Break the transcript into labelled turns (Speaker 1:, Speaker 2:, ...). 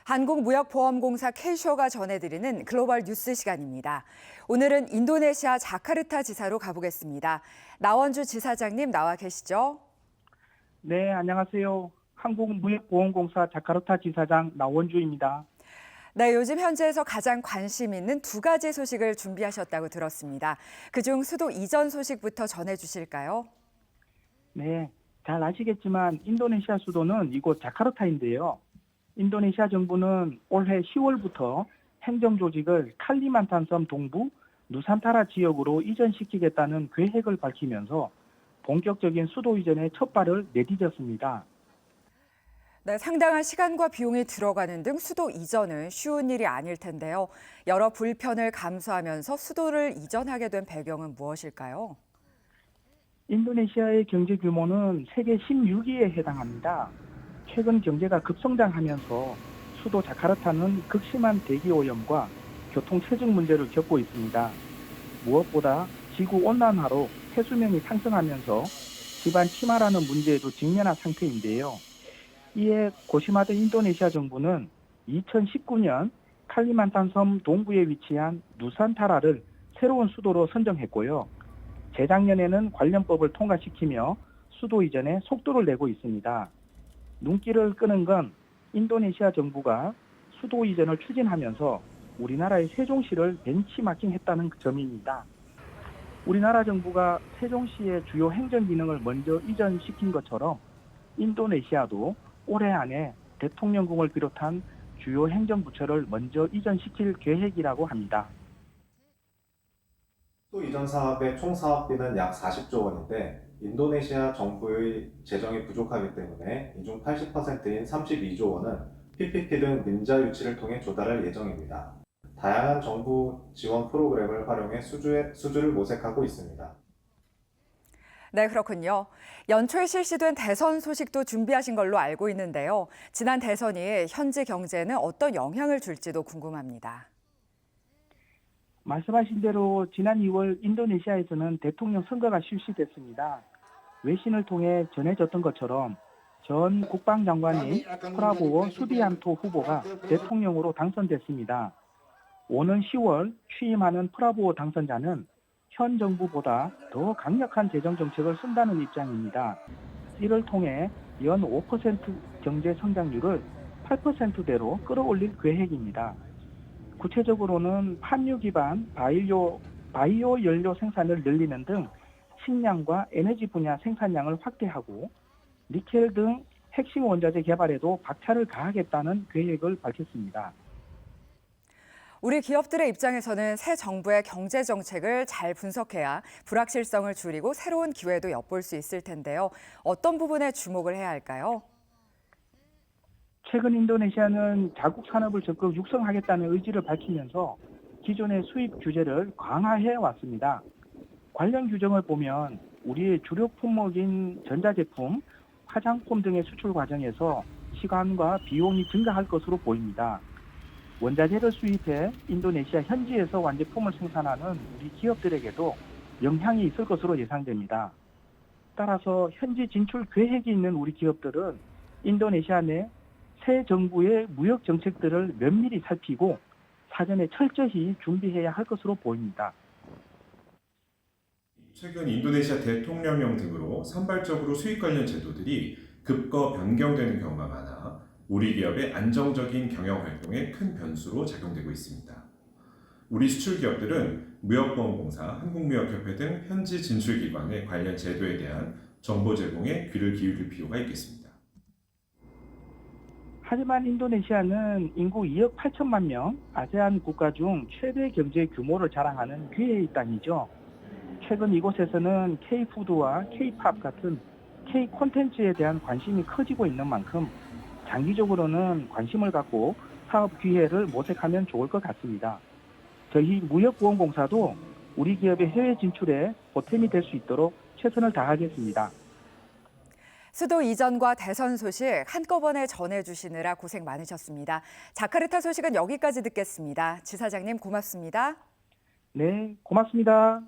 Speaker 1: 한국무역보험공사 K쇼가 전해드리는 글로벌 뉴스 시간입니다. 오늘은 인도네시아 자카르타 지사로 가보겠습니다. 나원주 지사장님 나와 계시죠?
Speaker 2: 네, 안녕하세요. 한국무역보험공사 자카르타 지사장 나원주입니다.
Speaker 1: 네, 요즘 현지에서 가장 관심 있는 두 가지 소식을 준비하셨다고 들었습니다. 그중 수도 이전 소식부터 전해주실까요?
Speaker 2: 네, 잘 아시겠지만 인도네시아 수도는 이곳 자카르타인데요. 인도네시아 정부는 올해 10월부터 행정조직을 칼리만탄섬 동부 누산타라 지역으로 이전시키겠다는 계획을 밝히면서 본격적인 수도 이전의 첫 발을 내디뎠습니다.
Speaker 1: 네, 상당한 시간과 비용이 들어가는 등 수도 이전은 쉬운 일이 아닐 텐데요. 여러 불편을 감수하면서 수도를 이전하게 된 배경은 무엇일까요?
Speaker 2: 인도네시아의 경제 규모는 세계 16위에 해당합니다. 최근 경제가 급성장하면서 수도 자카르타는 극심한 대기 오염과 교통 체증 문제를 겪고 있습니다. 무엇보다 지구 온난화로 해수면이 상승하면서 지반 침하라는 문제에도 직면한 상태인데요. 이에 고심하던 인도네시아 정부는 2019년 칼리만탄섬 동부에 위치한 누산타라를 새로운 수도로 선정했고요. 재작년에는 관련법을 통과시키며 수도 이전에 속도를 내고 있습니다. 눈길을 끄는 건 인도네시아 정부가 수도 이전을 추진하면서 우리나라의 세종시를 벤치마킹했다는 점입니다. 우리나라 정부가 세종시의 주요 행정 기능을 먼저 이전시킨 것처럼 인도네시아도 올해 안에 대통령궁을 비롯한 주요 행정부처를 먼저 이전시킬 계획이라고 합니다.
Speaker 3: 수도 이전 사업의 총 사업비는 약 40조 원인데 인도네시아 정부의 재정이 부족하기 때문에 이 중 80%인 32조 원은 PPP 등 민자 유치를 통해 조달할 예정입니다. 다양한 정부 지원 프로그램을 활용해 수주를 모색하고 있습니다.
Speaker 1: 네, 그렇군요. 연초에 실시된 대선 소식도 준비하신 걸로 알고 있는데요. 지난 대선이 현지 경제에는 어떤 영향을 줄지도 궁금합니다.
Speaker 2: 말씀하신 대로 지난 2월 인도네시아에서는 대통령 선거가 실시됐습니다. 외신을 통해 전해졌던 것처럼 전 국방장관인 프라보워 수비안토 후보가 대통령으로 당선됐습니다. 오는 10월 취임하는 프라보워 당선자는 현 정부보다 더 강력한 재정 정책을 쓴다는 입장입니다. 이를 통해 연 5% 경제 성장률을 8%대로 끌어올릴 계획입니다. 구체적으로는 판유 기반 바이오 연료 생산을 늘리는 등 식량과 에너지 분야 생산량을 확대하고 니켈 등 핵심 원자재 개발에도 박차를 가하겠다는 계획을 밝혔습니다.
Speaker 1: 우리 기업들의 입장에서는 새 정부의 경제 정책을 잘 분석해야 불확실성을 줄이고 새로운 기회도 엿볼 수 있을 텐데요. 어떤 부분에 주목을 해야 할까요?
Speaker 2: 최근 인도네시아는 자국 산업을 적극 육성하겠다는 의지를 밝히면서 기존의 수입 규제를 강화해 왔습니다. 관련 규정을 보면 우리의 주력 품목인 전자제품, 화장품 등의 수출 과정에서 시간과 비용이 증가할 것으로 보입니다. 원자재를 수입해 인도네시아 현지에서 완제품을 생산하는 우리 기업들에게도 영향이 있을 것으로 예상됩니다. 따라서 현지 진출 계획이 있는 우리 기업들은 인도네시아 내 새 정부의 무역 정책들을 면밀히 살피고 사전에 철저히 준비해야 할 것으로 보입니다.
Speaker 4: 최근 인도네시아 대통령령 등으로 산발적으로 수익 관련 제도들이 급거 변경되는 경우가 많아 우리 기업의 안정적인 경영 활동에 큰 변수로 작용되고 있습니다. 우리 수출 기업들은 무역보험공사, 한국무역협회 등 현지 진출기관의 관련 제도에 대한 정보 제공에 귀를 기울일 필요가 있겠습니다.
Speaker 2: 하지만 인도네시아는 인구 2억 8천만 명, 아세안 국가 중 최대 경제 규모를 자랑하는 귀해의 땅이죠. 최근 이곳에서는 K푸드와 K팝 같은 K 콘텐츠에 대한 관심이 커지고 있는 만큼 장기적으로는 관심을 갖고 사업 기회를 모색하면 좋을 것 같습니다. 저희 무역보험공사도 우리 기업의 해외 진출에 보탬이 될 수 있도록 최선을 다하겠습니다.
Speaker 1: 수도 이전과 대선 소식 한꺼번에 전해주시느라 고생 많으셨습니다. 자카르타 소식은 여기까지 듣겠습니다. 지사장님 고맙습니다.
Speaker 2: 네, 고맙습니다.